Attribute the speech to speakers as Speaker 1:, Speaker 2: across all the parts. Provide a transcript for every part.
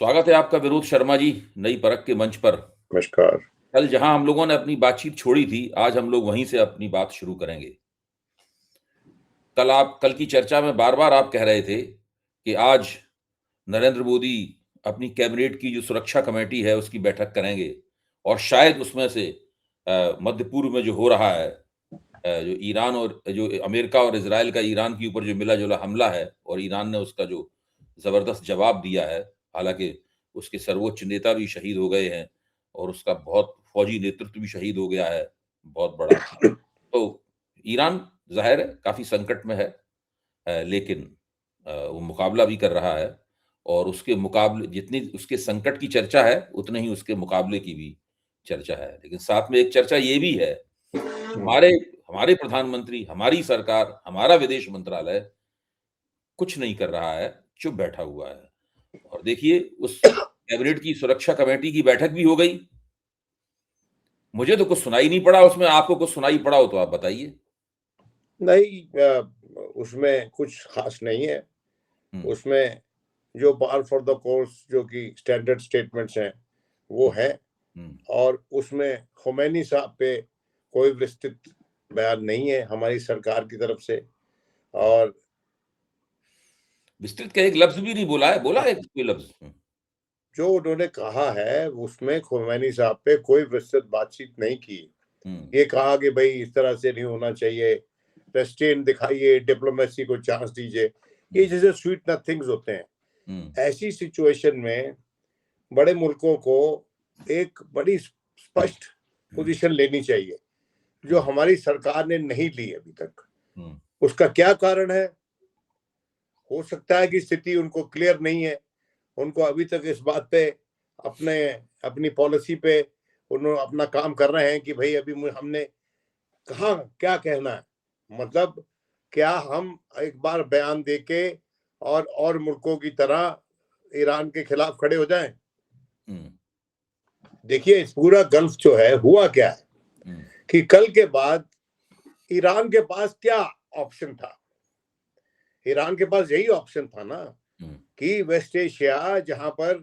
Speaker 1: स्वागत है आपका विरोध शर्मा जी, नई परख के मंच पर।
Speaker 2: नमस्कार।
Speaker 1: कल जहां हम लोगों ने अपनी बातचीत छोड़ी थी, आज हम लोग वहीं से अपनी बात शुरू करेंगे। कल की चर्चा में बार-बार आप कह रहे थे कि आज नरेंद्र मोदी अपनी कैबिनेट की जो सुरक्षा कमेटी है, उसकी बैठक करेंगे और शायद उसमें से मध्य पूर्व में जो हो रहा है, जो ईरान और जो अमेरिका और इज़राइल का ईरान के ऊपर जो मिला-जुला हमला है और ईरान ने उसका जो ज़बरदस्त जवाब दिया है, हालाँकि उसके सर्वोच्च नेता भी शहीद हो गए हैं और उसका बहुत फौजी नेतृत्व भी शहीद हो गया है, बहुत बड़ा। तो ईरान ज़ाहिर है काफ़ी संकट में है, लेकिन वो मुकाबला भी कर रहा है और उसके मुकाबले जितनी उसके संकट की चर्चा है, उतने ही उसके मुकाबले की भी चर्चा है। लेकिन साथ में एक चर्चा ये भी है, हमारे हमारे प्रधानमंत्री, हमारी सरकार, हमारा विदेश मंत्रालय कुछ नहीं कर रहा है, चुप बैठा हुआ है। और देखिए उस कैबिनेट की सुरक्षा कमेटी की बैठक भी हो गई। मुझे तो कुछ सुनाई नहीं पड़ा उसमें, आपको कुछ सुनाई पड़ा हो तो आप बताइए?
Speaker 2: नहीं, उसमें कुछ खास नहीं है।
Speaker 1: हुँ,
Speaker 2: उसमें जो पार फॉर द कोर्स जो कि स्टैंडर्ड स्टेटमेंट्स हैं, वो
Speaker 1: हुँ,
Speaker 2: है।
Speaker 1: हुँ।
Speaker 2: और उसमें ख़ुमैनी साहब पे कोई विस्तृत बयान नहीं है हमारी सरकार की तरफ से। और
Speaker 1: विस्तृत का एक लफ्ज़ भी नहीं बोला है, बोला है कोई लफ्ज़? हुँ,
Speaker 2: जो उन्होंने कहा है, उसमें ख़ुमैनी साहब पे कोई विस्तृत बातचीत नहीं की।
Speaker 1: हुँ,
Speaker 2: ये कहा कि भई इस तरह से नहीं होना चाहिए, रेस्ट्रेंट दिखाइए, डिप्लोमेसी को चांस दीजिए।
Speaker 1: हुँ,
Speaker 2: ये जैसे स्वीट नथिंग्स होते हैं।
Speaker 1: हुँ,
Speaker 2: ऐसी सिचुएशन में बड़े मुल्कों को एक बड़ी स्पष्ट पोजीशन लेनी चाहिए, जो
Speaker 1: हुँ,
Speaker 2: हमारी सरकार ने नहीं ली अभी तक।
Speaker 1: हुँ,
Speaker 2: उसका क्या कारण है? हो सकता है कि स्थिति उनको क्लियर नहीं है। उनको अभी तक इस बात पे अपने अपनी पॉलिसी पे उन्होंने अपना काम कर रहे हैं कि भई अभी हमने कहाँ क्या कहना है? मतलब क्या हम एक बार बयान देके और मुल्कों की तरह ईरान के खिलाफ खड़े हो जाएँ?
Speaker 1: हुँ,
Speaker 2: देखिए, इस पूरा गल्फ जो है, हुआ क्या है
Speaker 1: हुँ,
Speaker 2: कि कल के बाद ईरान के पास क्या ऑप्शन था? ईरान के पास यही ऑप्शन था ना
Speaker 1: हुँ,
Speaker 2: कि वेस्ट एशिया जहाँ पर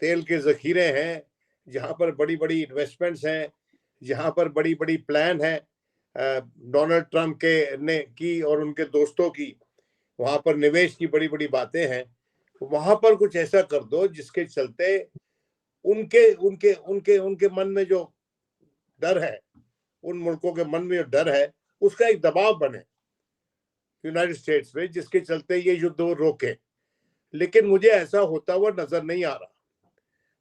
Speaker 2: तेल के ज़ख़ीरे हैं, जहाँ पर बड़ी-बड़ी इन्वेस्टमेंट्स हैं, जहाँ पर बड़ी-बड़ी प्लान है डोनाल्ड ट्रंप के ने की और उनके दोस्तों की, वहाँ पर निवेश की बड़ी-बड़ी बातें हैं। वहाँ पर कुछ ऐसा कर दो जिसके चलते उनके उनके उनके उनके मन में जो डर है, उन मुल्कों के मन में जो डर है, उसका एक दबाव बने यूनाइटेड स्टेट्स पे, जिसके चलते ये युद्ध वो रोके। लेकिन मुझे ऐसा होता हुआ नज़र नहीं आ रहा।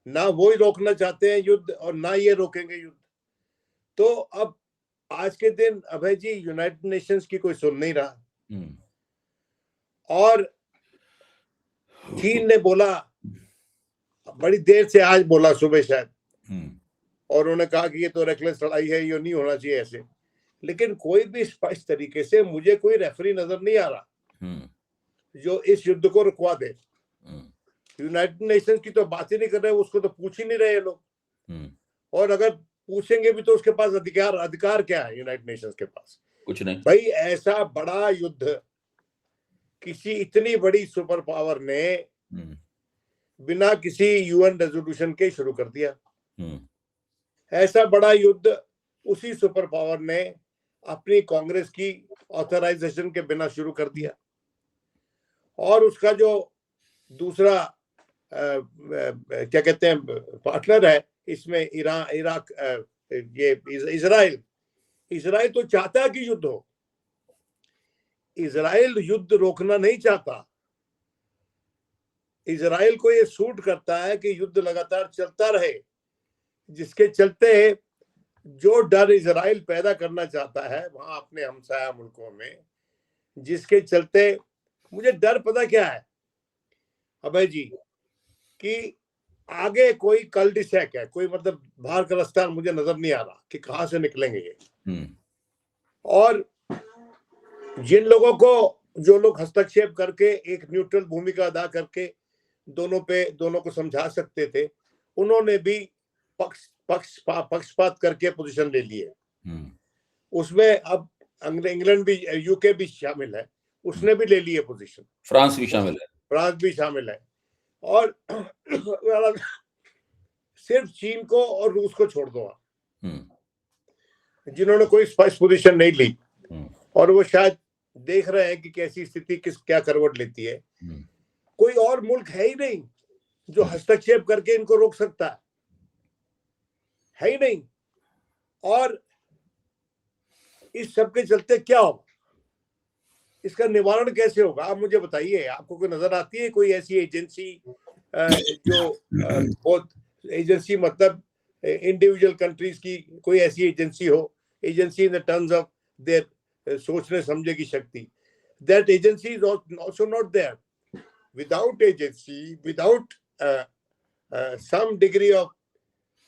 Speaker 2: ना वो ही रोकना चाहते हैं युद्ध और ना ये रोकेंगे युद्ध। तो अब आज के दिन अभय जी यूनाइटेड नेशंस की कोई सुन नहीं रहा।
Speaker 1: हुँ,
Speaker 2: और चीन ने बोला, बड़ी देर से आज बोला सुबह शायद,
Speaker 1: हुँ,
Speaker 2: और उन्होंने कहा कि ये तो रेकलेस लड़ाई है, ये नहीं होना चाहिए ऐसे। लेकिन कोई भी स्पष्ट तरीके से मुझे कोई रेफरी नजर नहीं आ रहा
Speaker 1: हुँ,
Speaker 2: जो इस युद्ध को रुकवा दे।
Speaker 1: हुँ,
Speaker 2: यूनाइटेड नेशंस की तो बात ही नहीं कर रहे, उसको तो पूछ ही नहीं रहे ये लोग।
Speaker 1: हुँ,
Speaker 2: और अगर पूछेंगे भी तो उसके पास अधिकार अधिकार क्या है यूनाइटेड नेशंस के पास?
Speaker 1: कुछ नहीं।
Speaker 2: भाई ऐसा बड़ा युद्ध किसी इतनी बड़ी सुपर पावर ने
Speaker 1: हुँ,
Speaker 2: बिना किसी यूएन रेजोल्यूशन के शुरू कर दिया।
Speaker 1: हुँ,
Speaker 2: ऐसा बड़ा युद्ध उसी सुपर पावर ने अपनी कांग्रेस की ऑथराइजेशन के बिना शुरू कर दिया। और उसका जो दूसरा क्या कहते हैं पार्टनर है इसमें, ईरान, इराक, ये इजराइल। इजराइल तो चाहता है कि युद्ध हो। इजराइल युद्ध रोकना नहीं चाहता। इजराइल को ये सूट करता है कि युद्ध लगातार चलता रहे, जिसके चलते जो डर इजराइल पैदा करना चाहता है वहां अपने हमसाया मुल्कों में, जिसके चलते मुझे डर पता क्या है अभय जी, कि आगे कोई कल डिसैक है, कोई मतलब बाहर का रास्ता मुझे नजर नहीं आ रहा कि कहां से निकलेंगे ये।
Speaker 1: हुँ,
Speaker 2: और जिन लोगों को, जो लोग हस्तक्षेप करके एक न्यूट्रल भूमिका अदा करके दोनों को समझा सकते थे, उन्होंने भी पक्षपात करके पोजीशन ले ली है।
Speaker 1: हुँ,
Speaker 2: उसमें अब इंग्लैंड भी, यूके भी शामिल है,
Speaker 1: हुँ,
Speaker 2: उसने भी ले ली है पोजीशन।
Speaker 1: फ्रांस भी शामिल है।
Speaker 2: फ्रांस भी शामिल है। और सिर्फ चीन को और रूस को छोड़ दो आप, जिन्होंने कोई स्पष्ट पोजीशन नहीं ली, और वो शायद देख रहे हैं कि कैसी स्थिति क्या करवट लेती है। कोई और मुल्क है ही नहीं जो हस्तक्षेप करके इनको रोक सकता है ही नहीं। और इस सब के चलते क्या होगा, इसका निवारण कैसे होगा, आप मुझे बताइए। आपको कोई नजर आती है कोई ऐसी एजेंसी जो बहुत एजेंसी मतलब इंडिविजुअल कंट्रीज की कोई ऐसी एजेंसी हो, agency in the terms of their सोचने समझने की शक्ति, that agency is also not there. Without agency, without some degree of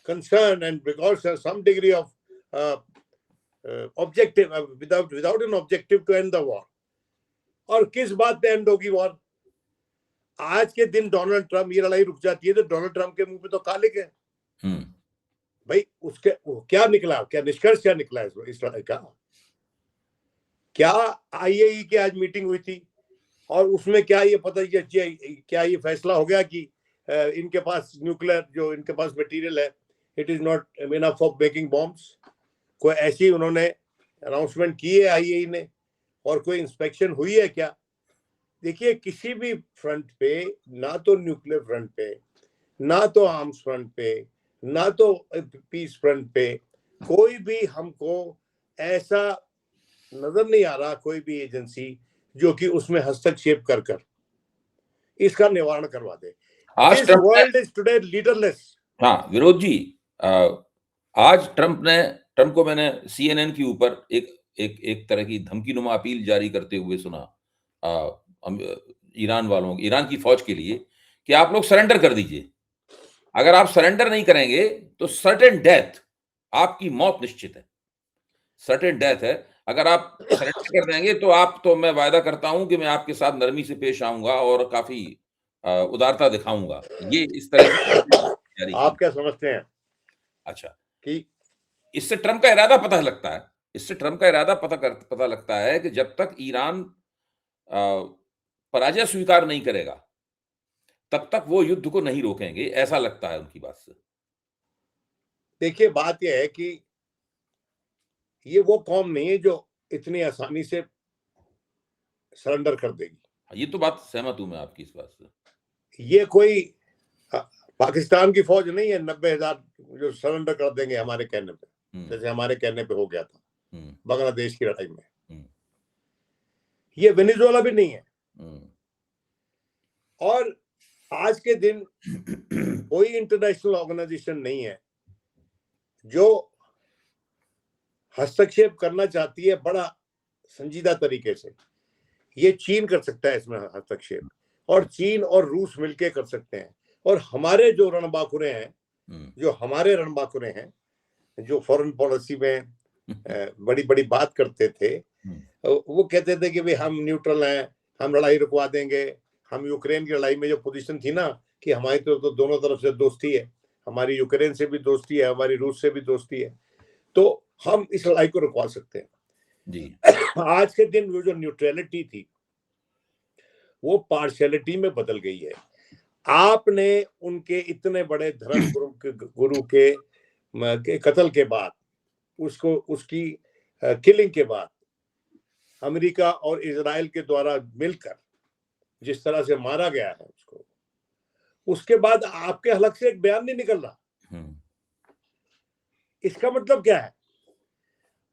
Speaker 2: concern and because some degree of objective, without an objective to end the war. और किस बात पे and होगी war? आज के दिन डोनाल्ड ट्रम्प, ये लड़ाई रुक जाती है तो डोनाल्ड ट्रम्प के मुंह पे तो काले के भाई, उसके क्या निकला, क्या निष्कर्ष क्या निकला इस लड़ाई का? क्या आईएई की आज मीटिंग हुई थी और उसमें क्या ये पता क्या ये फैसला हो गया कि इनके पास न्यूक्लियर जो इनके पास मटेरियल है, it is not enough for making bombs? कोई ऐसी उन्होंने अनाउंसमेंट की है आईएई ने, और कोई इंस्पेक्शन हुई है क्या? देखिए, किसी भी फ्रंट पे, ना तो न्यूक्लियर फ्रंट पे, ना तो आर्म्स फ्रंट पे, ना तो पीस फ्रंट पे, कोई भी हमको ऐसा नजर नहीं आ रहा, कोई भी एजेंसी जो कि उसमें हस्तक्षेप कर इसका निवारण करवा दे। This world is today leaderless.
Speaker 1: हाँ विरोध जी, आज ट्रम्प को मैंने CNN के ऊपर एक तरह की धमकीनुमा अपील जारी करते हुए सुना ईरान की फौज के लिए कि आप लोग सरेंडर कर दीजिए। अगर आप सरेंडर नहीं करेंगे तो सर्टेन डेथ, आपकी मौत निश्चित है, सर्टेन डेथ है। अगर आप सरेंडर कर देंगे तो मैं वायदा करता हूं कि मैं आपके साथ नरमी से पेश आऊंगा और काफी उदारता दिखाऊंगा। ये इस तरह की
Speaker 2: आप क्या समझते हैं?
Speaker 1: अच्छा,
Speaker 2: कि
Speaker 1: इससे ट्रम्प का इरादा पता लगता है, इससे ट्रम्प का इरादा पता लगता है कि जब तक ईरान पराजय स्वीकार नहीं करेगा तब तक वो युद्ध को नहीं रोकेंगे, ऐसा लगता है उनकी बात से।
Speaker 2: देखिए, बात यह है कि ये वो कौम नहीं है जो इतनी आसानी से सरेंडर कर देगी।
Speaker 1: ये तो बात सहमत हूं मैं आपकी इस बात से।
Speaker 2: ये कोई पाकिस्तान की फौज नहीं है 90,000 जो सरेंडर कर देंगे हमारे कहने पे, जैसे हमारे कहने पे हो गया था बांग्लादेश की लड़ाई में। ये वेनेजुएला भी नहीं है। और आज के दिन कोई इंटरनेशनल ऑर्गेनाइजेशन नहीं है जो हस्तक्षेप करना चाहती है बड़ा संजीदा तरीके से। ये चीन कर सकता है इसमें हस्तक्षेप, और चीन और रूस मिलके कर सकते हैं। और हमारे जो रणबांकुरे हैं, जो फॉरेन पॉलिसी में बड़ी बड़ी बात करते थे, वो कहते थे कि भाई हम न्यूट्रल हैं, हम लड़ाई रुकवा देंगे। हम यूक्रेन की लड़ाई में जो पोजीशन थी ना कि हमारी तो दोनों तरफ से दोस्ती है, हमारी यूक्रेन से भी दोस्ती है, हमारी रूस से भी दोस्ती है, तो हम इस लड़ाई को रुकवा सकते हैं जी। आज के दिन वो जो न्यूट्रलिटी थी वो पार्शियलिटी में बदल गई है। आपने उनके इतने बड़े धर्म गुरु के कत्ल के बाद, उसकी किलिंग के बाद, अमेरिका और इजराइल के द्वारा मिलकर जिस तरह से मारा गया है उसको, उसके बाद आपके हलक से एक बयान नहीं निकल रहा। इसका मतलब क्या है?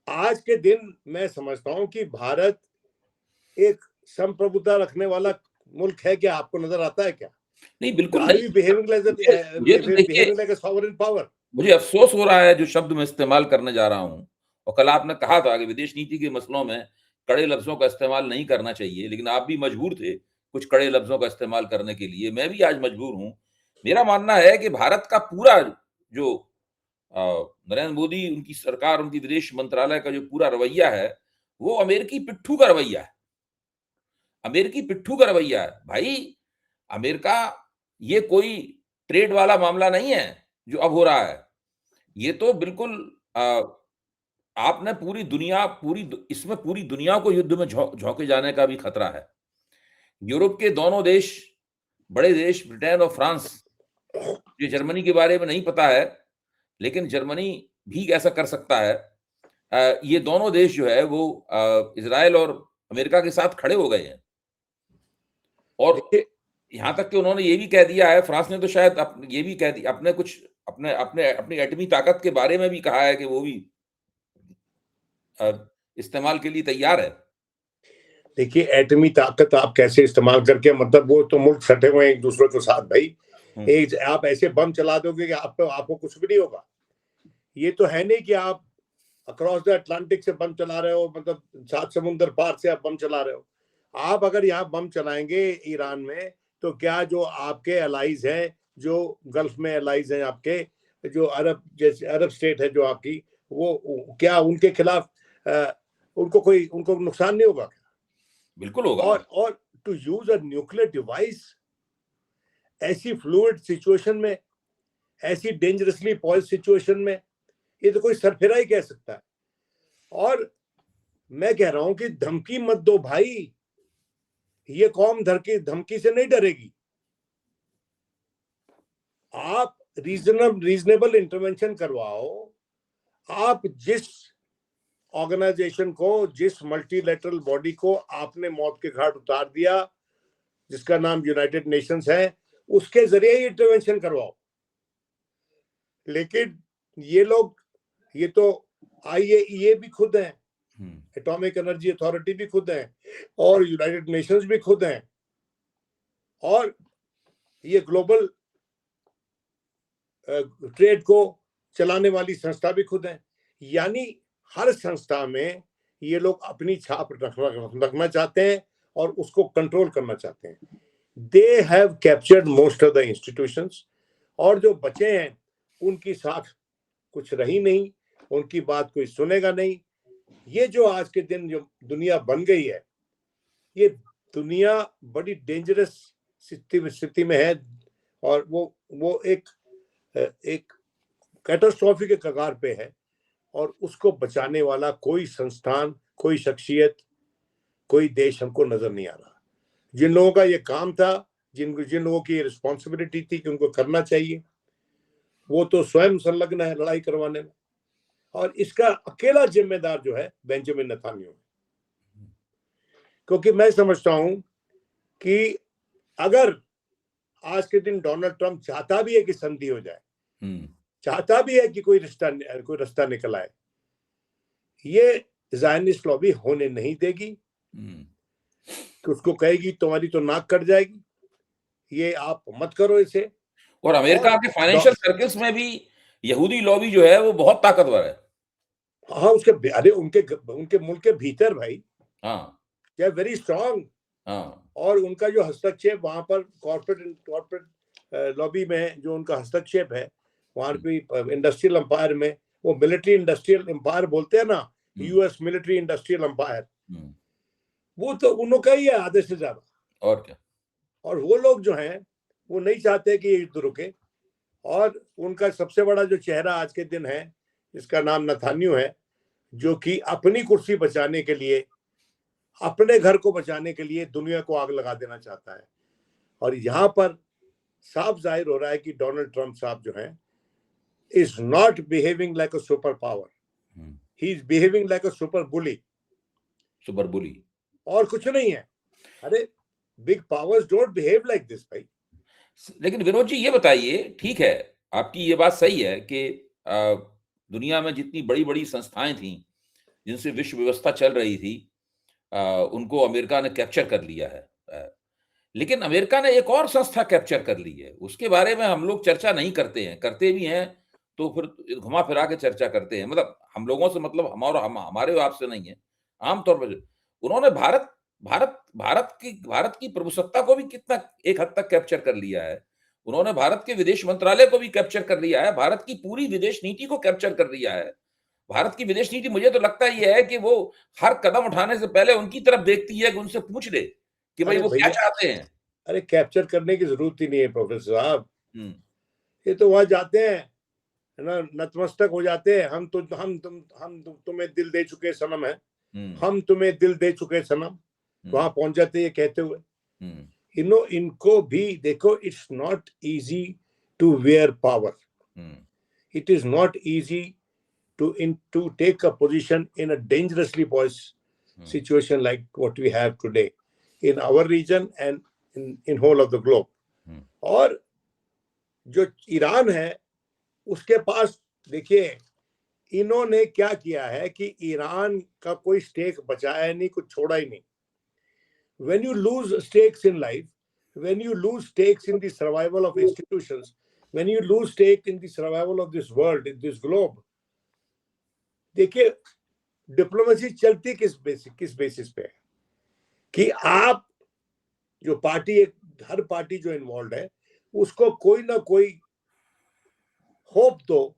Speaker 2: आज के दिन मैं समझता हूं कि भारत एक संप्रभुता रखने वाला मुल्क है। क्या आपको नजर आता है? क्या
Speaker 1: नहीं, बिल्कुल नहीं। मुझे अफसोस हो रहा है जो शब्द मैं इस्तेमाल करने जा रहा हूं, और कल आपने कहा था कि विदेश नीति के मसलों में कड़े लफ्जों का इस्तेमाल नहीं करना चाहिए, लेकिन आप भी मजबूर थे कुछ कड़े लफ्जों का इस्तेमाल करने के लिए। मैं भी आज मजबूर हूं। मेरा मानना है कि भारत का पूरा जो नरेंद्र मोदी, उनकी सरकार, उनकी विदेश मंत्रालय का जो पूरा रवैया है वो अमेरिकी पिट्ठू का रवैया है। अमेरिकी पिट्ठू का रवैया है भाई। अमेरिका ये कोई ट्रेड वाला मामला नहीं है जो अब हो रहा है। ये तो बिल्कुल आपने पूरी दुनिया को युद्ध में झोंके जाने का भी खतरा है। यूरोप के दोनों देश बड़े देश ब्रिटेन और फ्रांस, ये जर्मनी के बारे में नहीं पता है, लेकिन जर्मनी भी ऐसा कर सकता है। ये दोनों देश जो है वो इज़राइल और अमेरिका के साथ खड़े हो गए हैं। और
Speaker 2: देखिए,
Speaker 1: यहाँ तक कि उन्होंने ये भी कह दिया है, फ्रांस ने तो शायद ये भी कह दिया, अपने कुछ अपने अपने अपनी एटमी ताकत के बारे में भी कहा है कि वो भी अ, इस्तेमाल के लिए तैयार है।
Speaker 2: देखिए एटमी ताकत आप कैसे इस्तेमाल करके, मतलब वो तो मुल्क सटे हुए हैं एक दूसरे के साथ भाई। एक आप ऐसे बम चला दोगे कि आपको कुछ भी नहीं होगा। ये तो है नहीं कि आप अक्रॉस द अटलांटिक से बम चला रहे हो, मतलब 7 समुंदर पार से आप बम चला रहे हो। आप अगर यहाँ बम चलाएंगे ईरान में, तो क्या जो आपके अलाइज हैं, जो गल्फ में अलाइज हैं आपके, जो अरब जैसे अरब स्टेट है जो आपकी, वो क्या उनके खिलाफ उनको नुकसान नहीं होगा?
Speaker 1: बिल्कुल होगा।
Speaker 2: और to use a nuclear device ऐसी फ्लूइड सिचुएशन में, ऐसी डेंजरसली पॉइज सिचुएशन में, ये तो कोई सरफिरा ही कह सकता है। और मैं कह रहा हूं कि धमकी मत दो भाई, ये कौम धमकी से नहीं डरेगी। आप रीजनेबल इंटरवेंशन करवाओ। आप जिस ऑर्गेनाइजेशन को, जिस मल्टीलेटरल बॉडी को आपने मौत के घाट उतार दिया, जिसका नाम यूनाइटेड नेशंस है, उसके जरिए ही इंटरवेंशन करवाओ। लेकिन ये लोग, ये तो IAEA भी खुद हैं, एटॉमिक एनर्जी अथॉरिटी भी खुद है, और यूनाइटेड नेशंस भी खुद हैं, और ये ग्लोबल ट्रेड को चलाने वाली संस्था भी खुद है। यानी हर संस्था में ये लोग अपनी छाप रखना चाहते हैं और उसको कंट्रोल करना चाहते हैं। They have captured most of the institutions, और जो बचे हैं उनकी साख कुछ रही नहीं, उनकी बात कोई सुनेगा नहीं। ये जो आज के दिन जो दुनिया बन गई है, ये दुनिया बड़ी डेंजरस स्थिति में है, और वो एक कैटास्ट्रॉफी के कगार पे है, और उसको बचाने वाला कोई संस्थान, कोई शख्सियत, कोई देश हमको नजर नहीं आ रहा। जिन लोगों का ये काम था, जिन लोगों की रिस्पॉन्सिबिलिटी थी कि उनको करना चाहिए, वो तो स्वयं संलग्न है लड़ाई करवाने में, और इसका अकेला जिम्मेदार जो है बेंजामिन नेतन्याहू है। क्योंकि मैं समझता हूं कि अगर आज के दिन डोनाल्ड ट्रंप चाहता भी है कि संधि हो जाए, चाहता भी है कि कोई रास्ता निकल आए, ये ज़ायनिस्ट लॉबी होने नहीं देगी। कि उसको कहेगी तुम्हारी तो नाक कट जाएगी, ये आप मत करो इसे।
Speaker 1: और अमेरिका के फाइनेंशियल सर्कल्स में भी यहूदी लॉबी जो है वो बहुत ताकतवर है।
Speaker 2: हाँ, अरे उनके मुल्क के भीतर भाई, दे आर वेरी स्ट्रांग। और उनका जो हस्तक्षेप वहां पर कॉर्पोरेट लॉबी में, जो उनका हस्तक्षेप है वहां पे इंडस्ट्रियल एम्पायर में, वो मिलिट्री इंडस्ट्रियल एम्पायर बोलते हैं ना, यूएस मिलिट्री इंडस्ट्रियल एम्पायर, वो तो उनका ही है आधे से ज्यादा।
Speaker 1: और क्या।
Speaker 2: और वो लोग जो हैं वो नहीं चाहते कि ये युद्ध रुके, और उनका सबसे बड़ा जो चेहरा आज के दिन है, जिसका नाम नेतन्याहू है, जो कि अपनी कुर्सी बचाने के लिए, अपने घर को बचाने के लिए दुनिया को आग लगा देना चाहता है। और यहां पर साफ जाहिर हो रहा है कि डोनाल्ड ट्रंप साहब जो हैं is not behaving like a superpower. He is behaving like a super bully.
Speaker 1: Super bully.
Speaker 2: और कुछ नहीं है। अरे big powers don't behave like this भाई।
Speaker 1: लेकिन विनोद जी ये बताइए, ठीक है आपकी ये बात सही है कि दुनिया में जितनी बड़ी-बड़ी संस्थाएं थीं, जिनसे विश्व व्यवस्था चल रही थी, उनको अमेरिका ने कैप्चर कर लिया है। लेकिन अमेरिका ने एक और संस्था कैप्चर कर ली है, उसके बारे में हम लोग चर्चा नहीं करते हैं, करते भी हैं तो फिर घुमा फिरा के चर्चा करते हैं। मतलब हम लोगों से मतलब हमारे और आपसे नहीं है, आमतौर पर उन्होंने भारत की प्रभुसत्ता को भी कितना एक हद तक कैप्चर कर लिया है। उन्होंने भारत के विदेश मंत्रालय को भी कैप्चर कर लिया है, भारत की पूरी विदेश नीति को कैप्चर कर लिया है। भारत की विदेश नीति, मुझे तो लगता ये है कि वो हर कदम उठाने से पहले उनकी तरफ देखती है कि उनसे पूछ ले कि भाई वो क्या चाहते हैं।
Speaker 2: अरे कैप्चर करने की जरूरत ही नहीं है प्रोफेसर साहब। ये तो वहां जाते हैं ना, नतमस्तक हो जाते हैं। हम तुम्हें दिल दे चुके सनम है, हम तुम्हें दिल दे चुके सनम, वहां पहुंच जाते ये कहते हुए। इनको भी देखो, it's not easy to wear power. It is not easy to take a position in a dangerously poised situation like what we have today in our region and in whole of the globe. और जो Iran है उसके पास देखिए इन्होंने क्या किया है कि ईरान का कोई स्टेक बचाया नहीं, कुछ छोड़ा ही नहीं. When you lose stakes in life, when you lose stakes in the survival of institutions, when you lose stake in the survival of this world, in this globe, देखिए डिप्लोमेसी चलती किस बेसिस पे है कि आप जो पार्टी, हर party जो involve है उसको कोई ना कोई होप दो,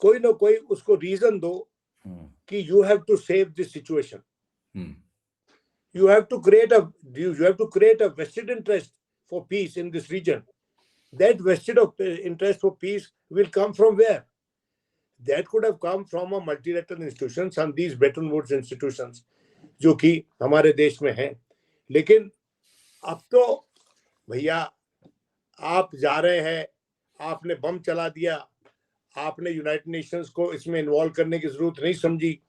Speaker 2: कोई ना कोई उसको रीजन दो कि you have to save this situation. You have to create a vested interest for peace in this region. That vested interest for peace will come from where? That could have come from a multilateral institution, some these Bretton Woods institutions, जो कि हमारे देश में हैं. लेकिन अब तो भैया आप जा रहे हैं, आपने बम चला दिया, आपने यूनाइटेड नेशंस को इसमें इन्वॉल्व करने की जरूरत नहीं समझी,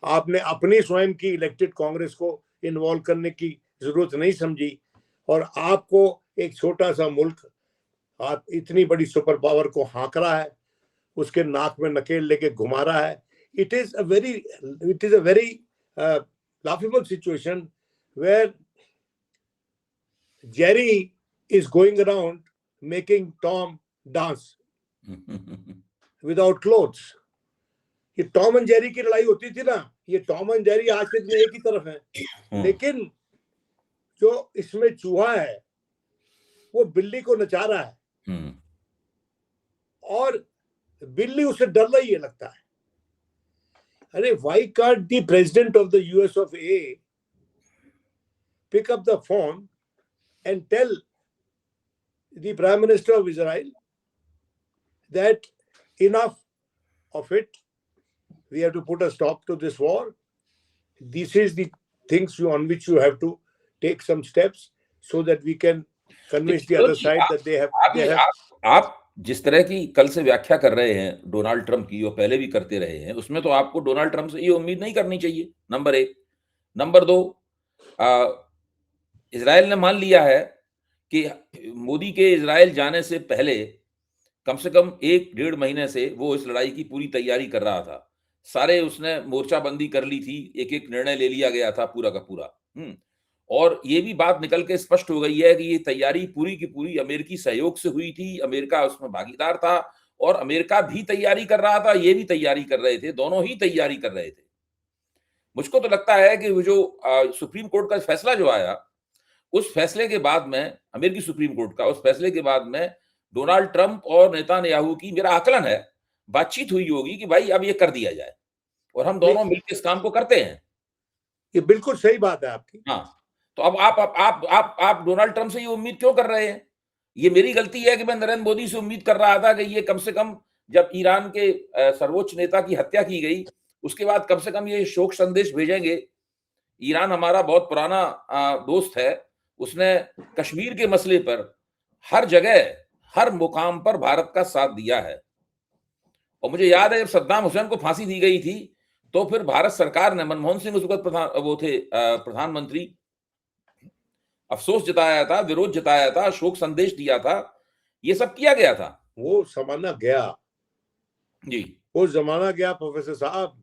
Speaker 2: आपने अपनी स्वयं की इलेक्टेड कांग्रेस को इन्वॉल्व करने की जरूरत नहीं समझी, और आपको एक छोटा सा मुल्क आप इतनी बड़ी सुपर पावर को हाँक रहा है, उसके नाक में नकेल लेके घुमा रहा है. It is a very laughable situation where Jerry is going around making Tom dance without clothes. ये टॉम एंड जेरी की लड़ाई होती थी ना, ये टॉम एंड जेरी आज के दिन एक ही तरफ है, लेकिन जो इसमें चूहा है वो बिल्ली को नचा रहा है और बिल्ली उसे डर रही है लगता है. अरे why can't the president of the US of A pick up the phone and tell the Prime Minister of Israel that enough of it, we have to put a stop to this war. This is the things on which you have to take some steps so that we can convince the other side that they have.
Speaker 1: आप जिस तरह की कल से व्याख्या कर रहे हैं डोनाल्ड ट्रंप की, और पहले भी करते रहे हैं, उसमें तो आपको डोनाल्ड ट्रंप से ये उम्मीद नहीं करनी चाहिए, नंबर 1. नंबर 2, इजराइल ने मान लिया है कि मोदी के इजराइल जाने से पहले कम से कम 1-1.5 महीने से वो इस लड़ाई की पूरी तैयारी कर रहा था. सारे उसने मोर्चाबंदी कर ली थी, एक-एक निर्णय ले लिया गया था पूरा का पूरा. और ये भी बात निकल के स्पष्ट हो गई है कि ये तैयारी पूरी की पूरी अमेरिकी सहयोग से हुई थी, अमेरिका उसमें भागीदार था, और अमेरिका भी तैयारी कर रहा था, ये भी तैयारी कर रहे थे, दोनों ही तैयारी कर रहे थे. मुझको तो लगता है कि वो जो सुप्रीम कोर्ट का फैसला जो आया, उस फैसले के बाद में, अमेरिकी सुप्रीम कोर्ट का उस फैसले के बाद में डोनाल्ड ट्रंप और नेतान्याहू की, मेरा आकलन है, बातचीत हुई होगी कि भाई अब ये कर दिया जाए और हम दोनों मिलकर इस काम को करते हैं.
Speaker 2: ये बिल्कुल सही बात है आपकी.
Speaker 1: हाँ, तो अब आप डोनाल्ड ट्रंप से ये उम्मीद क्यों कर रहे हैं? ये मेरी गलती है कि मैं नरेंद्र मोदी से उम्मीद कर रहा था कि ये कम से कम जब ईरान के सर्वोच्च नेता की हत्या की गई, उसके बाद कम से कम ये शोक संदेश भेजेंगे. ईरान हमारा बहुत पुराना दोस्त है, उसने कश्मीर के मसले पर हर जगह, हर मुकाम पर भारत का साथ दिया है. और मुझे याद है जब सद्दाम हुसैन को फांसी दी गई थी, तो फिर भारत सरकार ने, मनमोहन सिंह उस वक्त प्रधानमंत्री, अफसोस जताया था, विरोध जताया था, शोक संदेश दिया था, ये सब किया गया था.
Speaker 2: वो जमाना गया
Speaker 1: जी,
Speaker 2: वो जमाना गया प्रोफेसर साहब.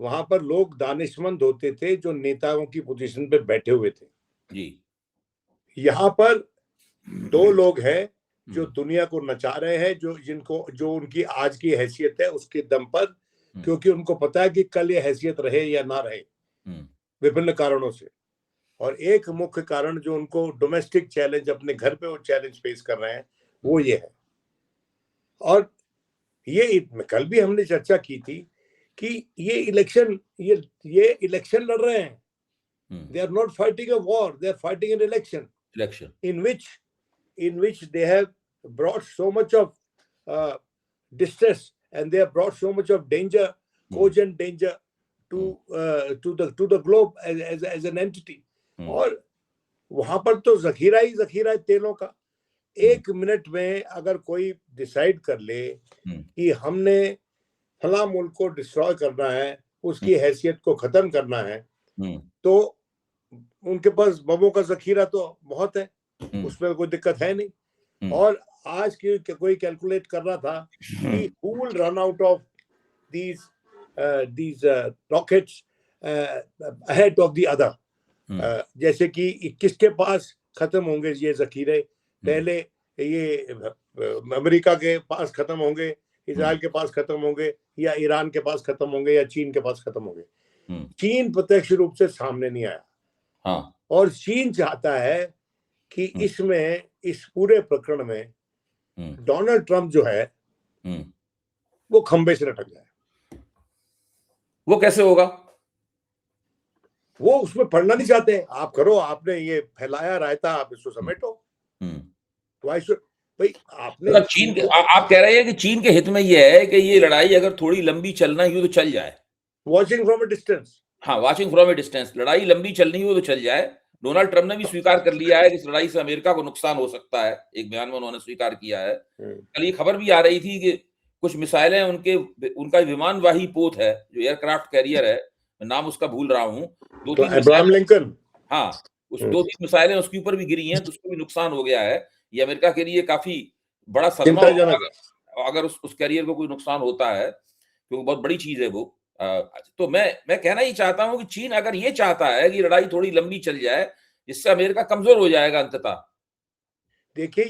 Speaker 2: वहां पर लोग दानिशमंद होते थे जो नेताओं की पोजीशन पे बैठे हुए थे.
Speaker 1: जी,
Speaker 2: यहाँ पर 2 लोग हैं जो दुनिया को नचा रहे हैं, जो उनकी आज की हैसियत है उसके दम पर, क्योंकि उनको पता है कि कल ये हैसियत रहे या ना रहे, विभिन्न कारणों से. और एक मुख्य कारण जो उनको डोमेस्टिक चैलेंज, अपने घर पे वो चैलेंज फेस कर रहे हैं, वो ये है. और ये कल भी हमने चर्चा की थी कि ये इलेक्शन लड़ रहे हैं. They are not fighting a war, they are fighting an election in which they have brought so much of distress, and they have brought so much of danger, cogent danger to the globe as an entity. और वहां पर तो जखीरा ही जखीरा है तेलों का। एक मिनट में अगर कोई डिसाइड कर ले कि हमने फला मुल्क को डिस्ट्रॉय करना है, उसकी हैसियत को खत्म करना है, तो उनके पास बमों का जखीरा तो बहुत है, उसमें कोई दिक्कत है नहीं। और आज की कोई कैलकुलेट कर रहा था कि who will run out of these rockets ahead of the other, जैसे कि किसके पास खत्म होंगे ये जखीरे, पहले ये अमेरिका के पास खत्म होंगे, इजराइल के पास खत्म होंगे, या ईरान के पास खत्म होंगे, या चीन के पास खत्म होंगे। चीन प्रत्यक्ष रूप से सामने नहीं आया।
Speaker 1: हाँ।
Speaker 2: और चीन चाहता है कि इसमें, इस पूरे प्रकरण में डोनाल्ड ट्रंप जो है वो खंबे से लटक जाए।
Speaker 1: वो कैसे होगा?
Speaker 2: वो उसमें पढ़ना नहीं चाहते। आप करो, आपने ये फैलाया रायता, आप इसको समेटो। भाई आपने
Speaker 1: मतलब चीन के, आप कह रहे हैं कि चीन के हित में ये है कि ये लड़ाई अगर थोड़ी लंबी चलना ही हो तो चल जाए।
Speaker 2: Watching from a distance.
Speaker 1: हाँ, वॉचिंग फ्रॉम अ डिस्टेंस, लड़ाई लंबी चलनी हो तो चल जाए। डोनाल्ड ट्रंप ने भी स्वीकार कर लिया है कि इस लड़ाई से अमेरिका को नुकसान हो सकता है, एक बयान में उन्होंने स्वीकार किया है। कल ये खबर भी आ रही थी कि कुछ मिसाइलें उनका विमानवाही पोत है, जो एयरक्राफ्ट कैरियर है, मैं नाम उसका भूल रहा हूँ,
Speaker 2: तो अब्राहम लिंकन,
Speaker 1: हाँ, उस 2-3 मिसाइलें उसके ऊपर भी गिरी हैं, तो उसको भी नुकसान हो गया है। ये अमेरिका के लिए काफी बड़ा सदमा होगा अगर उस कैरियर को कोई नुकसान होता है, क्योंकि बहुत बड़ी चीज है वो। तो मैं कहना ही चाहता हूं कि चीन अगर ये चाहता है कि लड़ाई थोड़ी लंबी चल जाए, जिससे अमेरिका कमजोर हो जाएगा अंततः।
Speaker 2: देखिए,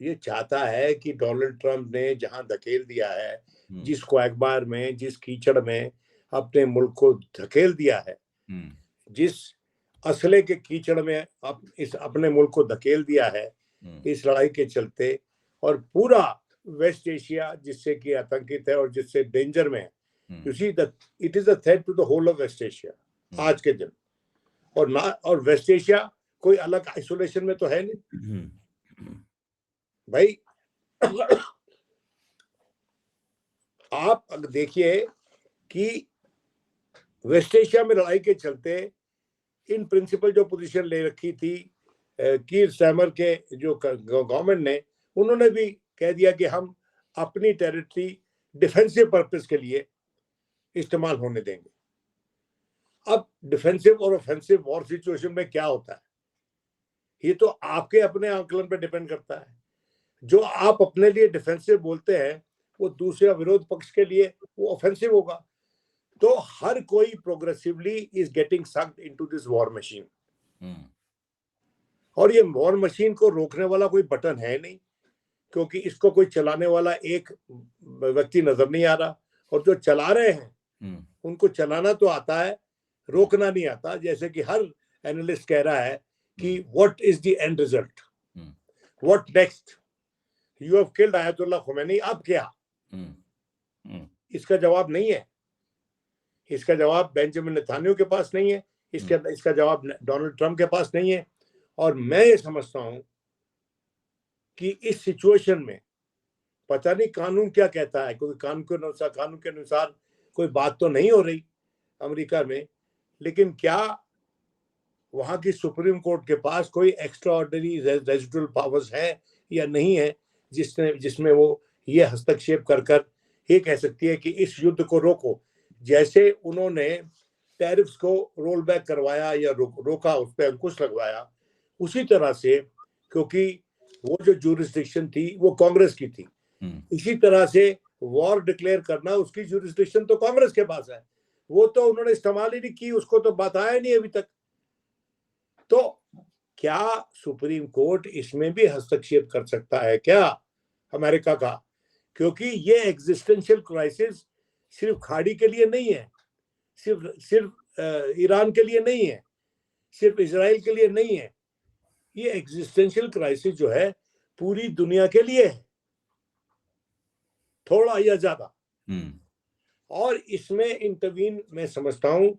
Speaker 2: ये चाहता है कि डोनाल्ड ट्रंप ने जहां धकेल दिया है, जिस क्वैगमार में, जिस कीचड़ में अपने मुल्क को धकेल दिया है, जिस असले के कीचड़ में इस अपने मुल्क को धकेल दिया है इस लड़ाई के चलते, और पूरा वेस्ट एशिया जिससे कि आतंकित है और जिससे डेंजर में है। You see that it is a threat to the whole of West Asia आज के दिन। और वेस्ट एशिया कोई अलग आइसोलेशन में तो है नहीं भाई। आप देखिए कि वेस्ट एशिया में लड़ाई के चलते इन प्रिंसिपल जो पोजीशन ले रखी थी कीर स्टारमर के जो गवर्नमेंट ने, उन्होंने भी कह दिया कि हम अपनी टेरिटरी डिफेंसिव पर्पस के लिए इस्तेमाल होने देंगे। अब डिफेंसिव और ऑफेंसिव वॉर सिचुएशन में क्या होता है, ये तो आपके अपने आंकलन पे डिपेंड करता है। जो आप अपने लिए डिफेंसिव बोलते हैं, वो दूसरे विरोध पक्ष के लिए वो ऑफेंसिव होगा। तो हर कोई progressively is getting sucked into this war machine. और ये वॉर मशीन को रोकने वाला कोई बटन है नहीं, क्योंकि इसको कोई चलाने वाला एक व्यक्ति नजर नहीं आ रहा, और जो चला रहे हैं उनको चलाना तो आता है, रोकना नहीं आता। जैसे कि हर एनालिस्ट कह रहा है कि what is the end result, what next, you have killed ayatollah Khomeini, अब क्या? इसका जवाब नहीं है। इसका जवाब बेंजामिन नेतन्याहू के पास नहीं है, इसका जवाब डोनाल्ड ट्रंप के पास नहीं है। और मैं ये समझता हूं कि इस सिचुएशन में पता नहीं कानून क्या कहता है, क्योंकि कानून के अनुसार कोई बात तो नहीं हो रही अमेरिका में, लेकिन क्या वहां की सुप्रीम कोर्ट के पास कोई एक्स्ट्रा ऑर्डिनरी रेजिडुअल पावर्स है या नहीं है, जिसमें वो ये हस्तक्षेप कर ये कह सकती है कि इस युद्ध को रोको। जैसे उन्होंने टैरिफ्स को रोल बैक करवाया या रोका, उस पर अंकुश लगवाया, उसी तरह से, क्योंकि वो जो ज्यूरिसडिक्शन थी वो कांग्रेस की थी, इसी तरह से वॉर डिक्लेयर करना, उसकी ज्यूरिसडिक्शन तो कांग्रेस के पास है, वो तो उन्होंने इस्तेमाल ही नहीं की, उसको तो बताया नहीं अभी तक। तो क्या सुप्रीम कोर्ट इसमें भी हस्तक्षेप कर सकता है क्या अमेरिका का? क्योंकि ये एग्जिस्टेंशियल क्राइसिस सिर्फ खाड़ी के लिए नहीं है, सिर्फ ईरान के लिए नहीं है, सिर्फ इजराइल के लिए नहीं है। ये एग्जिस्टेंशियल क्राइसिस जो है पूरी दुनिया के लिए है, थोड़ा या ज्यादा। और इसमें इंटरवीन मैं समझता हूं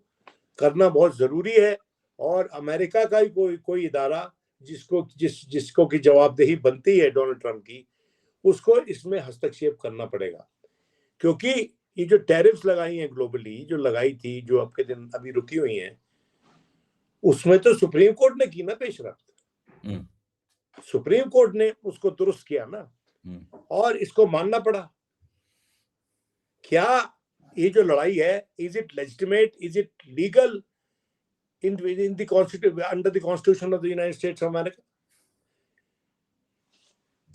Speaker 2: करना बहुत जरूरी है, और अमेरिका का ही कोई इदारा जिसको की जवाबदेही बनती है डोनाल्ड ट्रंप की, उसको इसमें हस्तक्षेप करना पड़ेगा। क्योंकि ये जो टैरिफ्स लगाई हैं ग्लोबली, जो लगाई थी, जो आपके दिन अभी रुकी हुई हैं, उसमें तो सुप्रीम कोर्ट ने की ना पेशरफ, सुप्रीम कोर्ट ने उसको दुरुस्त किया ना, और इसको मानना पड़ा। क्या ये जो लड़ाई है, is it legitimate, is it legal in the constitution, under the constitution of the United states of America?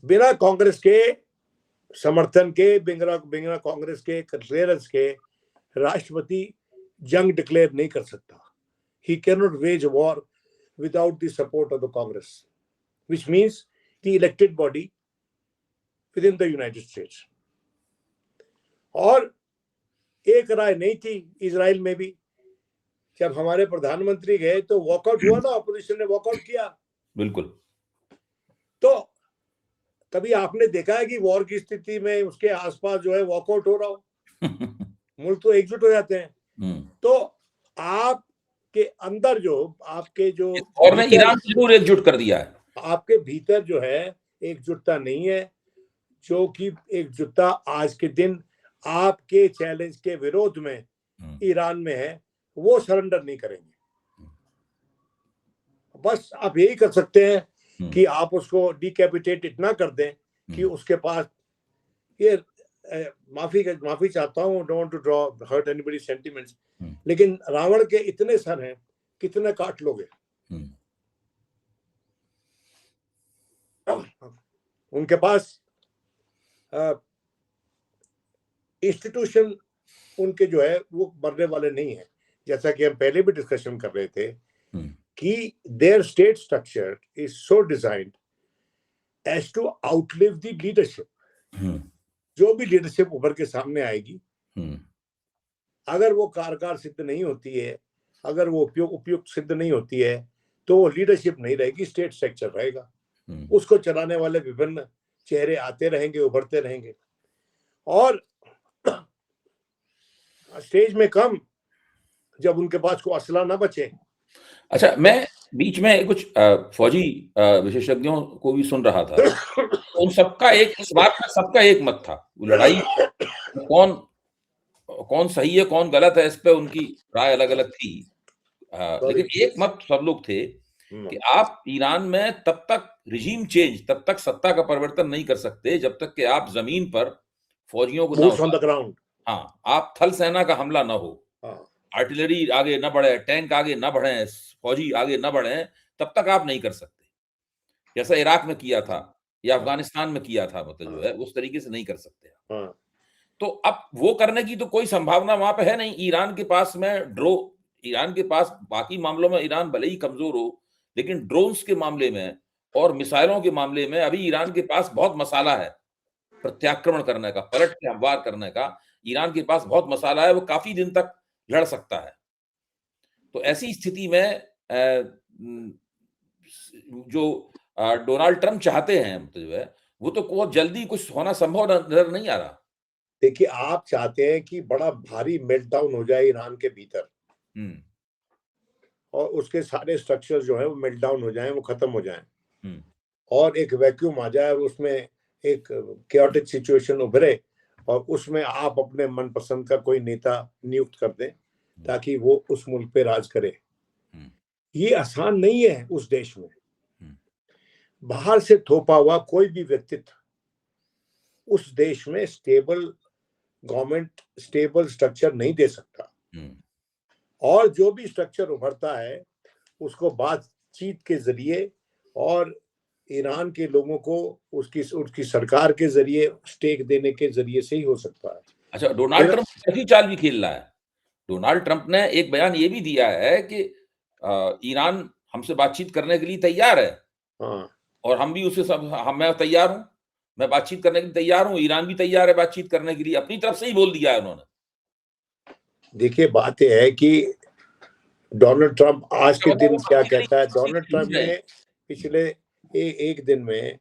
Speaker 2: बिना कांग्रेस के समर्थन के, बिना कांग्रेस के क्लियरेंस के राष्ट्रपति जंग डिक्लेयर नहीं कर सकता। He cannot wage war without the support of the Congress, which means the elected body within the United States. और एक राय नहीं थी इजराइल में भी, जब हमारे प्रधानमंत्री गए तो वॉकआउट हुआ ना, ऑपोजिशन ने वॉकआउट किया।
Speaker 1: बिल्कुल।
Speaker 2: तो कभी आपने देखा है कि वॉर की स्थिति में उसके आसपास जो है वॉकआउट हो रहा हो? मुल्क तो एकजुट हो जाते हैं। तो आप के अंदर जो आपके जो
Speaker 1: और ने ईरान को जरूर एकजुट कर दिया है।
Speaker 2: आपके भीतर जो है एकजुटता नहीं है, जो कि एकजुटता आज के दिन आपके चैलेंज के विरोध में ईरान में है, वो सरेंडर नहीं करेंगे। बस आप यही कर सकते हैं कि आप उसको डिकैपिटेट इतना कर दें कि उसके पास ये माफी चाहता हूँ, don't to draw hurt anybody sentiments, लेकिन रावण के इतने सर हैं, कितने काट लोगे? उनके पास इंस्टीट्यूशन उनके जो है वो मरने वाले नहीं है। जैसा कि हम पहले भी डिस्कशन कर रहे थे कि their state structure is so designed as to outlive the leadership. जो भी लीडरशिप उभर के सामने आएगी, अगर वो कारगर सिद्ध नहीं होती है, अगर वो उपयुक्त सिद्ध नहीं होती है, तो वो लीडरशिप नहीं रहेगी, स्टेट स्ट्रक्चर रहेगा। उसको चलाने वाले विभिन्न चेहरे आते रहेंगे, उभरते रहेंगे, और स्टेज में कम जब उनके पास कोई असला ना बचे।
Speaker 1: अच्छा, मैं बीच में कुछ फौजी विशेषज्ञों को भी सुन रहा था, तो उन सबका इस बात में सबका एक मत था, लड़ाई कौन सही है कौन गलत है, इस पे उनकी राय अलग अलग थी, लेकिन एक मत सब लोग थे कि आप ईरान में तब तक रिजीम चेंज, तब तक सत्ता का परिवर्तन नहीं कर सकते जब तक कि आप जमीन पर फौजियों को आप थल सेना का हमला ना हो, आर्टिलरी आगे न बढ़े, टैंक आगे न बढ़े, फौजी आगे न बढ़े, तब तक आप नहीं कर सकते। जैसा इराक में किया था या अफगानिस्तान में किया था, मतलब जो है उस तरीके से नहीं कर सकते। तो अब वो करने की तो कोई संभावना वहां पे है नहीं। ईरान के पास बाकी मामलों में ईरान भले ही कमजोर हो, लेकिन ड्रोन्स के मामले में और मिसाइलों के मामले में अभी ईरान के पास बहुत मसाला है, प्रत्याक्रमण करने का, पलट के हमवार करने का ईरान के पास बहुत मसाला है, वो काफी दिन तक लड़ सकता है। तो ऐसी स्थिति में जो डोनाल्ड ट्रंप चाहते हैं, मतलब जो है वो तो बहुत जल्दी कुछ होना संभव नजर नहीं आ रहा।
Speaker 2: देखिए, आप चाहते हैं कि बड़ा भारी मेल्टडाउन हो जाए ईरान के भीतर, और उसके सारे स्ट्रक्चर जो है वो मेल्टडाउन हो जाएं, वो खत्म हो जाएं, और एक वैक्यूम आ जाए, और उसमें एक कैओटिक सिचुएशन उभरे, और उसमें आप अपने मनपसंद का कोई नेता नियुक्त कर दें ताकि वो उस मुल्क पे राज करे। ये आसान नहीं है उस देश में। बाहर से थोपा हुआ कोई भी व्यक्तित्व उस देश में स्टेबल गवर्नमेंट, स्टेबल स्ट्रक्चर नहीं दे सकता। और जो भी स्ट्रक्चर उभरता है उसको बातचीत के जरिए और ईरान के लोगों को उसकी सरकार के जरिए स्टेक देने के जरिए से ही हो सकता है।
Speaker 1: अच्छा, डोनाल्ड ट्रंप ऐसी चाल भी खेल रहा है। डोनाल्ड ट्रंप ने एक बयान ये भी दिया है कि ईरान हमसे बातचीत करने के लिए तैयार है, और हम भी मैं तैयार हूं, मैं बातचीत करने के लिए तैयार हूं, ईरान भी तैयार है बातचीत करने के लिए, अपनी तरफ से ही बोल दिया है उन्होंने।
Speaker 2: देखिए, बात यह है कि डोनाल्ड ट्रंप आज के दिन क्या कहता है। डोनाल्ड ट्रंप ने पिछले एक दिन में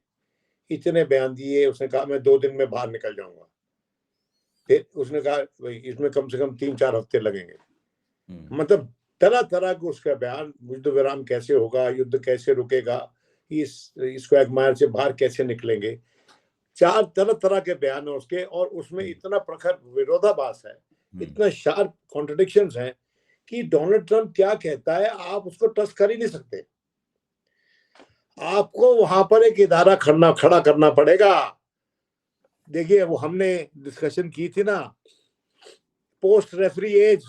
Speaker 2: इतने बयान दिए, उसने कहा मैं 2 दिन में बाहर निकल जाऊंगा, फिर उसने कहा भाई इसमें कम से कम 3-4 हफ्ते लगेंगे। मतलब तरह तरह के उसका बयान, युद्ध विराम कैसे होगा, युद्ध कैसे रुकेगा, इसको एगमायर से बाहर कैसे निकलेंगे, 4 तरह के बयान है उसके, और उसमें इतना प्रखर विरोधाभास है, इतना शार्प कॉन्ट्रडिक्शंस हैं कि डोनाल्ड ट्रंप क्या कहता है आप उसको ट्रस्ट कर ही नहीं सकते। आपको वहां पर एक इदारा खड़ा करना पड़ेगा। देखिए वो हमने डिस्कशन की थी ना, पोस्ट रेफरी एज,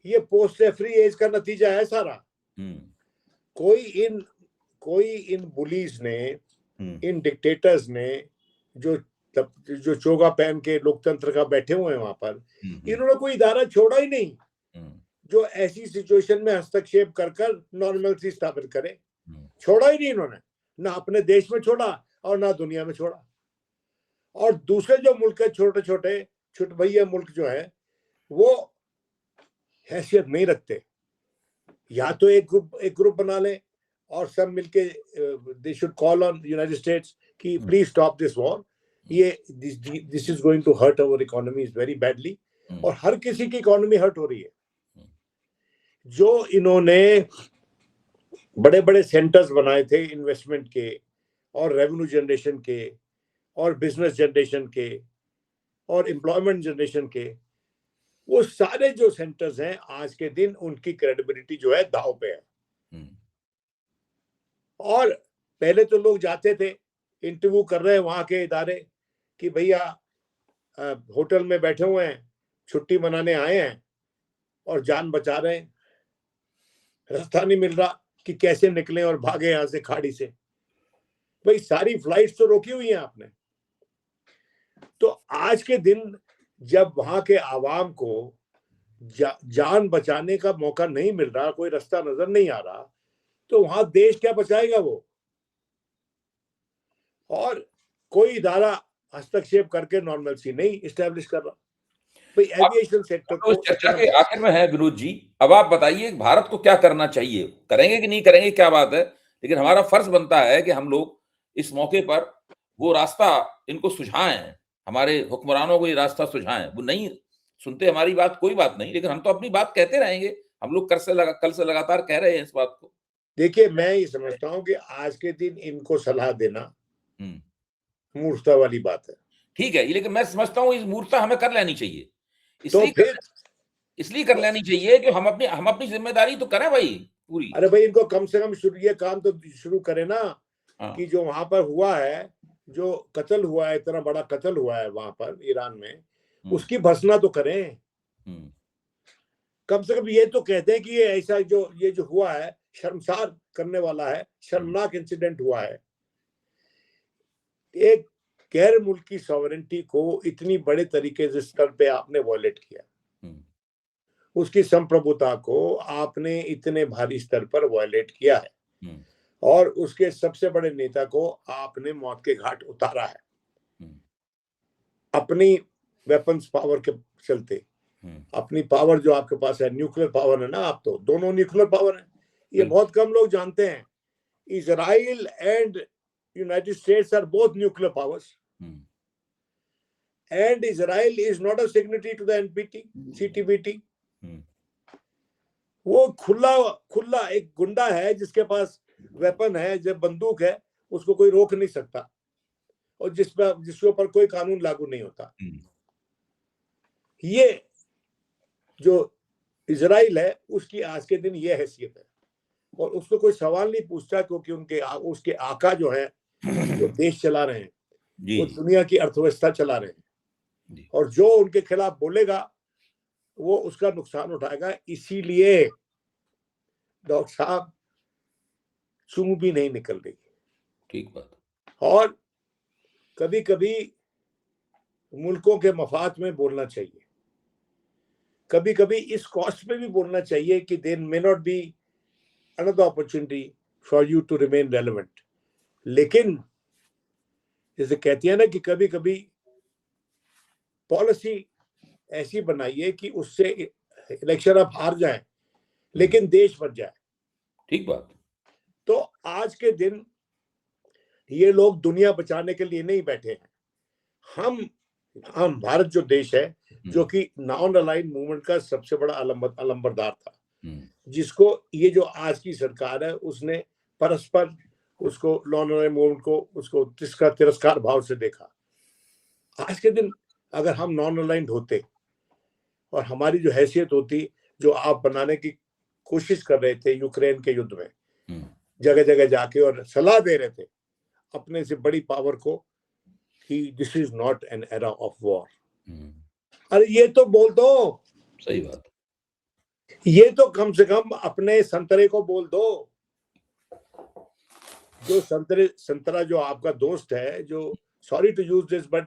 Speaker 2: ये पोस्ट रेफरी एज का नतीजा है सारा। कोई इन बुलीज ने, इन डिक्टेटर्स ने जो चोगा पहन के लोकतंत्र का बैठे हुए हैं वहां पर, इन्होंने कोई इदारा छोड़ा ही नहीं जो ऐसी सिचुएशन में हस्तक्षेप कर नॉर्मलसी स्थापित करे। छोड़ा ही नहीं इन्होंने, ना अपने देश में छोड़ा और ना दुनिया में छोड़ा। और दूसरे जो मुल्क है, छोटे छोटे छुटभैया मुल्क जो है, वो हैसियत नहीं रखते। या तो एक ग्रुप बना ले और सब मिलके they should call on United States कि प्लीज स्टॉप दिस वॉर, ये this is going to hurt our economies very badly. और हर किसी की इकोनॉमी हर्ट हो रही है। जो इन्होंने बड़े बड़े सेंटर्स बनाए थे इन्वेस्टमेंट के और रेवेन्यू जनरेशन के और बिजनेस जनरेशन के और एम्प्लॉयमेंट जनरेशन के, वो सारे जो सेंटर्स हैं आज के दिन उनकी क्रेडिबिलिटी जो है दांव पे है। और पहले तो लोग जाते थे, इंटरव्यू कर रहे हैं वहां के इदारे कि भैया होटल में बैठे हुए हैं, छुट्टी मनाने आए हैं और जान बचा रहे हैं, रास्ता नहीं मिल रहा कि कैसे निकले और भागे यहां से खाड़ी से। भाई सारी फ्लाइट्स तो रोकी हुई हैं आपने। तो आज के दिन जब वहां के आवाम को जान बचाने का मौका नहीं मिल रहा, कोई रास्ता नजर नहीं आ रहा, तो वहां देश क्या बचाएगा वो? और कोई इदारा हस्तक्षेप करके नॉर्मलसी नहीं इस्टेब्लिश कर रहा। भाई एविएशन सेक्टर
Speaker 1: तो इस चर्चा के आखिर में है विनोद जी, अब आप बताइए भारत को क्या करना चाहिए, करेंगे कि नहीं करेंगे क्या बात है, लेकिन हमारा फर्ज बनता है कि हम लोग इस मौके पर वो रास्ता इनको सुझाएं, हमारे हुक्मरानों को ये रास्ता सुझाएं। वो नहीं सुनते हमारी बात, कोई बात नहीं, लेकिन हम तो अपनी बात कहते रहेंगे। हम लोग कल से लगातार कह रहे हैं इस बात को।
Speaker 2: देखिए मैं ये समझता हूँ कि आज के दिन इनको सलाह देना मूर्खता वाली बात है।
Speaker 1: ठीक है, लेकिन मैं समझता हूँ इस मूर्खता हमें कर लेनी चाहिए। इसलिए कर लेनी चाहिए कि हम अपनी जिम्मेदारी तो करें भाई पूरी।
Speaker 2: अरे भाई इनको कम से कम ये काम तो शुरू करें ना, कि जो वहां पर हुआ है, जो कत्ल हुआ है, इतना बड़ा कत्ल हुआ है वहां पर ईरान में, उसकी भर्त्सना तो करें। कम से कम ये तो कहते हैं कि ये ऐसा ये जो हुआ है शर्मसार करने वाला है, शर्मनाक इंसिडेंट हुआ है। एक गैर मुल्की सॉवरेंटी को इतनी बड़े तरीके से स्तर पे आपने वॉयलेट किया, उसकी संप्रभुता को आपने इतने भारी स्तर पर वॉयलेट किया है, और उसके सबसे बड़े नेता को आपने मौत के घाट उतारा है अपनी वेपन्स पावर के चलते। अपनी पावर जो आपके पास है, न्यूक्लियर पावर है ना, आप तो दोनों न्यूक्लियर पावर है, ये बहुत कम लोग जानते हैं। Israel and United States are both nuclear powers, and Israel is not a signatory to the NPT, CTBT. वो खुला एक गुंडा है जिसके पास वेपन है, जब बंदूक है, उसको कोई रोक नहीं सकता, और जिसके ऊपर कोई कानून लागू नहीं होता। ये जो इजराइल है उसकी आज के दिन ये हैसियत है, और उसको कोई सवाल नहीं पूछता, क्योंकि उसके आका जो है, जो देश चला रहे हैं, वो दुनिया की अर्थव्यवस्था चला रहे हैं, और जो उनके खिलाफ बोलेगा वो उसका नुकसान उठाएगा। इसीलिए डॉक्टर साहब चूं भी नहीं निकल रही।
Speaker 1: ठीक बात। और
Speaker 2: कभी कभी मुल्कों के मफाद में बोलना चाहिए, कभी कभी इस कॉस्ट पे भी बोलना चाहिए कि there may not be another opportunity for you to remain relevant. लेकिन जैसे कहती है ना कि कभी कभी पॉलिसी ऐसी बनाइए कि उससे इलेक्शन आप हार जाएं लेकिन देश बच जाए।
Speaker 1: ठीक बात।
Speaker 2: तो आज के दिन ये लोग दुनिया बचाने के लिए नहीं बैठे हैं। हम भारत जो देश है, जो कि नॉन अलाइंड मूवमेंट का सबसे बड़ा अलंबरदार था, जिसको ये जो आज की सरकार है उसने परस्पर उसको नॉन अलाइंड मूवमेंट को उसको तिरस्कार भाव से देखा। आज के दिन अगर हम नॉन अलाइंड होते और हमारी जो हैसियत होती, जो आप बनाने की कोशिश कर रहे थे यूक्रेन के युद्ध में, जगह जगह जाके और सलाह दे रहे थे अपने से बड़ी पावर को कि this is not an era of war. अरे ये तो बोल दो,
Speaker 1: सही बात,
Speaker 2: ये तो कम से कम अपने संतरे को बोल दो, जो संतरा जो आपका दोस्त है, जो sorry to use this but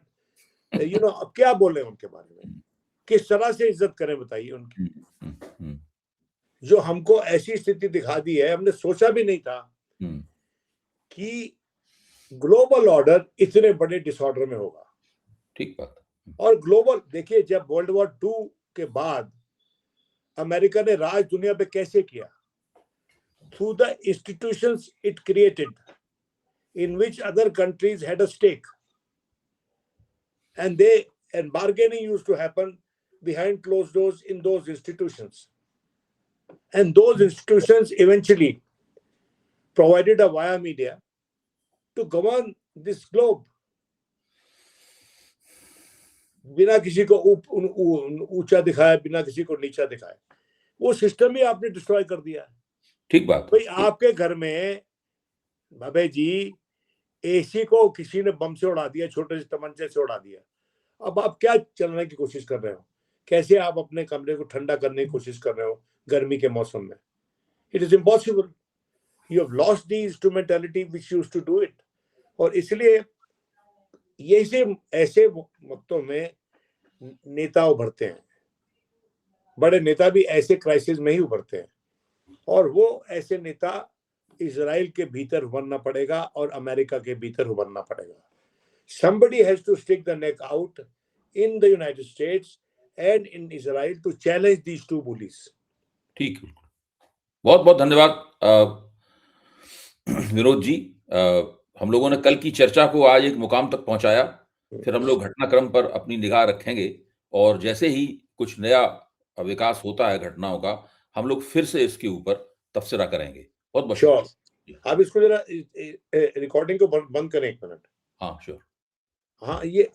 Speaker 2: you know, अब क्या बोले उनके बारे में, किस तरह से इज्जत करें बताइए उनकी, जो हमको ऐसी स्थिति दिखा दी है, हमने सोचा भी नहीं था कि ग्लोबल ऑर्डर इतने बड़े डिसऑर्डर में होगा।
Speaker 1: ठीक बात।
Speaker 2: और ग्लोबल देखिए, जब वर्ल्ड वॉर 2 के बाद अमेरिका ने राज दुनिया पे कैसे किया, through the institutions it created in which other countries had a stake, and bargaining used to happen behind closed doors in those institutions, and those institutions eventually provided a via media to govern this globe, बिना किसी को ऊंचा दिखाए, बिना किसी को नीचा दिखाए। वो सिस्टम ही आपने डिस्ट्रॉय कर दिया।
Speaker 1: ठीक बात।
Speaker 2: भाई आपके घर में भाभी जी एसी को किसी ने बम से उड़ा दिया, छोटे से तमंचे से उड़ा दिया, अब आप क्या चलने की कोशिश कर रहे हो, कैसे आप अपने कमरे को ठंडा करने की कोशिश कर रहे हो गर्मी के मौसम में? It is impossible. You have lost the instrumentality which used to do it. और इसलिए ये ऐसे वक्तों में नेता उभरते हैं, बड़े नेता भी ऐसे क्राइसिस में ही उभरते हैं, और वो ऐसे नेता इजराइल के भीतर उभरना पड़ेगा और अमेरिका के भीतर उभरना पड़ेगा। Somebody has to stick the neck out in the United States and in Israel to challenge these two bullies.
Speaker 1: ठीक, बहुत बहुत धन्यवाद विनोद जी। हम लोगों ने कल की चर्चा को आज एक मुकाम तक पहुंचाया, फिर हम लोग घटनाक्रम पर अपनी निगाह रखेंगे, और जैसे ही कुछ नया विकास होता है घटनाओं का, हम लोग फिर से इसके ऊपर तबसरा करेंगे। बहुत बहुत
Speaker 2: श्योर। आप इसको जरा रिकॉर्डिंग को बंद करें 1 मिनट।
Speaker 1: हाँ श्योर।
Speaker 2: हाँ, ये